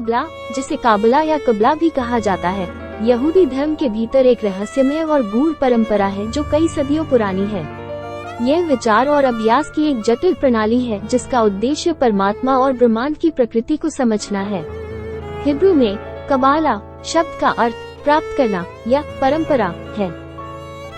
कबला, जिसे काबला या कबला भी कहा जाता है, यहूदी धर्म के भीतर एक रहस्यमय और गूढ़ परंपरा है जो कई सदियों पुरानी है। यह विचार और अभ्यास की एक जटिल प्रणाली है जिसका उद्देश्य परमात्मा और ब्रह्मांड की प्रकृति को समझना है। हिब्रू में कबाला शब्द का अर्थ प्राप्त करना या परंपरा है।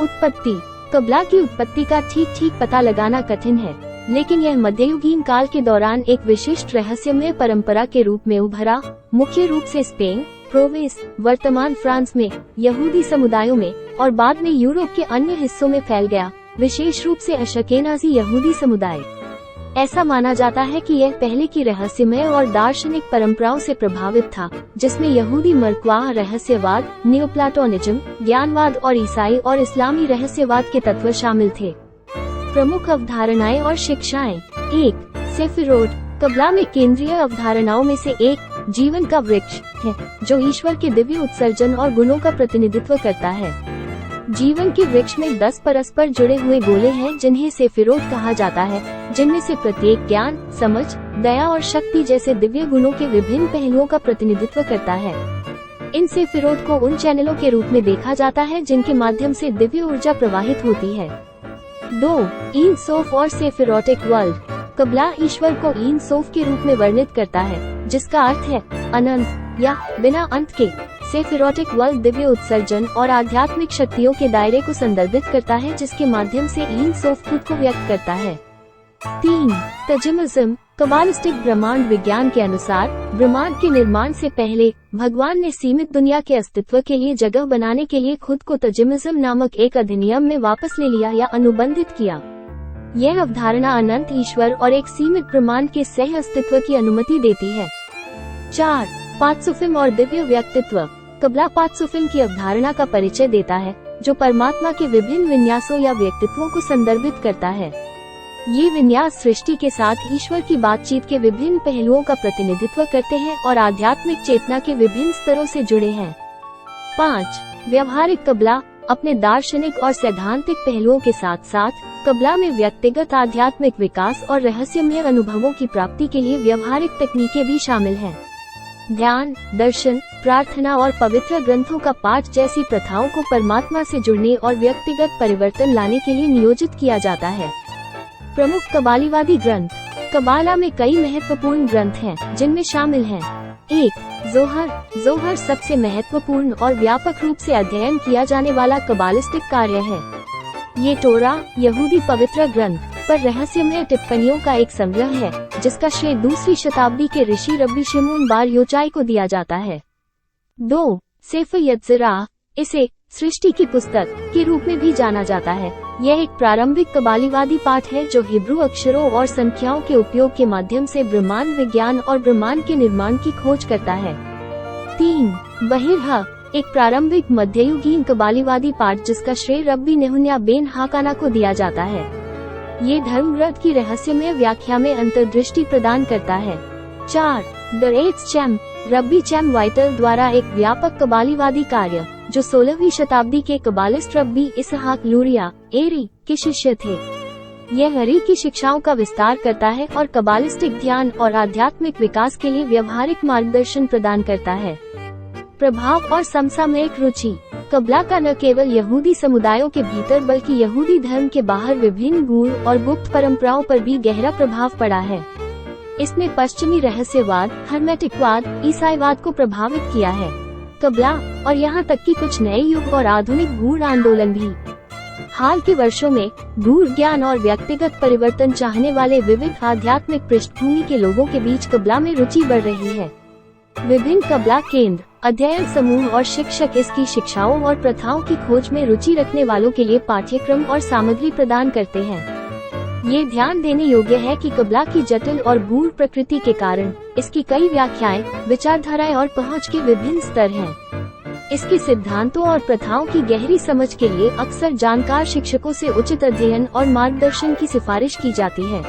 उत्पत्ति। कबला की उत्पत्ति का ठीक पता लगाना कठिन है, लेकिन यह मध्ययुगीन काल के दौरान एक विशिष्ट रहस्यमय परंपरा के रूप में उभरा, मुख्य रूप से स्पेन, प्रोवेंस, वर्तमान फ्रांस में यहूदी समुदायों में और बाद में यूरोप के अन्य हिस्सों में फैल गया, विशेष रूप से अशकेनाजी यहूदी समुदाय। ऐसा माना जाता है कि यह पहले की रहस्यमय और दार्शनिक परंपराओं से प्रभावित था, जिसमें यहूदी मरक्वाह रहस्यवाद, नियोप्लाटोनिज्म, ज्ञानवाद और ईसाई और इस्लामी रहस्यवाद के तत्व शामिल थे। प्रमुख अवधारणाएं और शिक्षाएं। 1. सेफिरोट। कबला में केंद्रीय अवधारणाओं में से एक जीवन का वृक्ष है, जो ईश्वर के दिव्य उत्सर्जन और गुणों का प्रतिनिधित्व करता है। जीवन के वृक्ष में 10 परस्पर जुड़े हुए गोले हैं जिन्हें सेफिरोट कहा जाता है, जिनमें से प्रत्येक ज्ञान, समझ, दया और शक्ति जैसे दिव्य गुणों के विभिन्न पहलुओं का प्रतिनिधित्व करता है। इन सेफिरोट को उन चैनलों के रूप में देखा जाता है जिनके माध्यम से दिव्य ऊर्जा प्रवाहित होती है। 2. ईन सोफ और सेफिरोटिक वर्ल्ड। कबला ईश्वर को ईन सोफ के रूप में वर्णित करता है, जिसका अर्थ है अनंत या बिना अंत के। सेफिरोटिक वर्ल्ड दिव्य उत्सर्जन और आध्यात्मिक शक्तियों के दायरे को संदर्भित करता है, जिसके माध्यम से ईन सोफ खुद को व्यक्त करता है। 3. तजिमिज्म। कबालिस्टिक ब्रह्मांड विज्ञान के अनुसार ब्रह्मांड के निर्माण से पहले भगवान ने सीमित दुनिया के अस्तित्व के लिए जगह बनाने के लिए खुद को तजिमिज्म नामक एक अधिनियम में वापस ले लिया या अनुबंधित किया। यह अवधारणा अनंत ईश्वर और एक सीमित ब्रह्मांड के सह अस्तित्व की अनुमति देती है। 4. पात्सुफिज्म और दिव्य व्यक्तित्व। कबला पात्सुफिज्म की अवधारणा का परिचय देता है, जो परमात्मा के विभिन्न विन्यासों या व्यक्तित्वों को संदर्भित करता है। ये विन्यास सृष्टि के साथ ईश्वर की बातचीत के विभिन्न पहलुओं का प्रतिनिधित्व करते हैं और आध्यात्मिक चेतना के विभिन्न स्तरों से जुड़े हैं। 5. व्यवहारिक कबला। अपने दार्शनिक और सैद्धांतिक पहलुओं के साथ साथ कबला में व्यक्तिगत आध्यात्मिक विकास और रहस्यमय अनुभवों की प्राप्ति के लिए व्यवहारिक तकनीकें भी शामिल हैं। ध्यान, दर्शन, प्रार्थना और पवित्र ग्रंथों का पाठ जैसी प्रथाओं को परमात्मा से जुड़ने और व्यक्तिगत परिवर्तन लाने के लिए नियोजित किया जाता है। प्रमुख कबालीवादी ग्रंथ। कबाला में कई महत्वपूर्ण ग्रंथ हैं, जिनमें शामिल हैं 1. जोहर। जोहर सबसे महत्वपूर्ण और व्यापक रूप से अध्ययन किया जाने वाला कबालिस्टिक कार्य है। ये टोरा, यहूदी पवित्र ग्रंथ, पर रहस्यमय टिप्पणियों का एक संग्रह है, जिसका श्रेय 2वीं शताब्दी के ऋषि रब्बी शिमोन बार योचाई को दिया जाता है। 2. सेफर यत्ज़राह। इसे सृष्टि की पुस्तक के रूप में भी जाना जाता है। यह एक प्रारंभिक कबालीवादी पाठ है जो हिब्रू अक्षरों और संख्याओं के उपयोग के माध्यम से ब्रह्मांड विज्ञान और ब्रह्मांड के निर्माण की खोज करता है। 3. बहिरहा। एक प्रारंभिक मध्ययुगीन कबालीवादी पाठ जिसका श्रेय रब्बी नेहुन्या बेन हाकाना को दिया जाता है। ये धर्म ग्रंथ की रहस्यमय व्याख्या में अंतर्दृष्टि प्रदान करता है। 4. The eighth charm. Rabi charm vital द्वारा एक व्यापक कबालीवादी कार्य, जो 16वीं शताब्दी के कबालिस्ट रब्बी इसहाक लूरिया एरी के शिष्य थे। यह अरी की शिक्षाओं का विस्तार करता है और कबालिस्टिक ध्यान और आध्यात्मिक विकास के लिए व्यवहारिक मार्गदर्शन प्रदान करता है। प्रभाव और समसामयिक रुचि। कबला का न केवल यहूदी समुदायों के भीतर बल्कि यहूदी धर्म के बाहर विभिन्न गूढ़ और गुप्त परंपराओं पर भी गहरा प्रभाव पड़ा है। इसने पश्चिमी रहस्यवाद, हर्मेटिकवाद, ईसाईवाद को प्रभावित किया है। कबला और यहाँ तक कि कुछ नए युग और आधुनिक गूढ़ आंदोलन भी। हाल के वर्षों में गूढ़ ज्ञान और व्यक्तिगत परिवर्तन चाहने वाले विविध आध्यात्मिक पृष्ठभूमि के लोगों के बीच कबला में रुचि बढ़ रही है। विभिन्न कबला केंद्र, अध्ययन समूह और शिक्षक इसकी शिक्षाओं और प्रथाओं की खोज में रुचि रखने वालों के लिए पाठ्यक्रम और सामग्री प्रदान करते हैं। ये ध्यान देने योग्य है कि कबला की जटिल और गूढ़ प्रकृति के कारण इसकी कई व्याख्याएं, विचारधाराएं और पहुंच के विभिन्न स्तर हैं। इसके सिद्धांतों और प्रथाओं की गहरी समझ के लिए अक्सर जानकार शिक्षकों से उचित अध्ययन और मार्गदर्शन की सिफारिश की जाती है।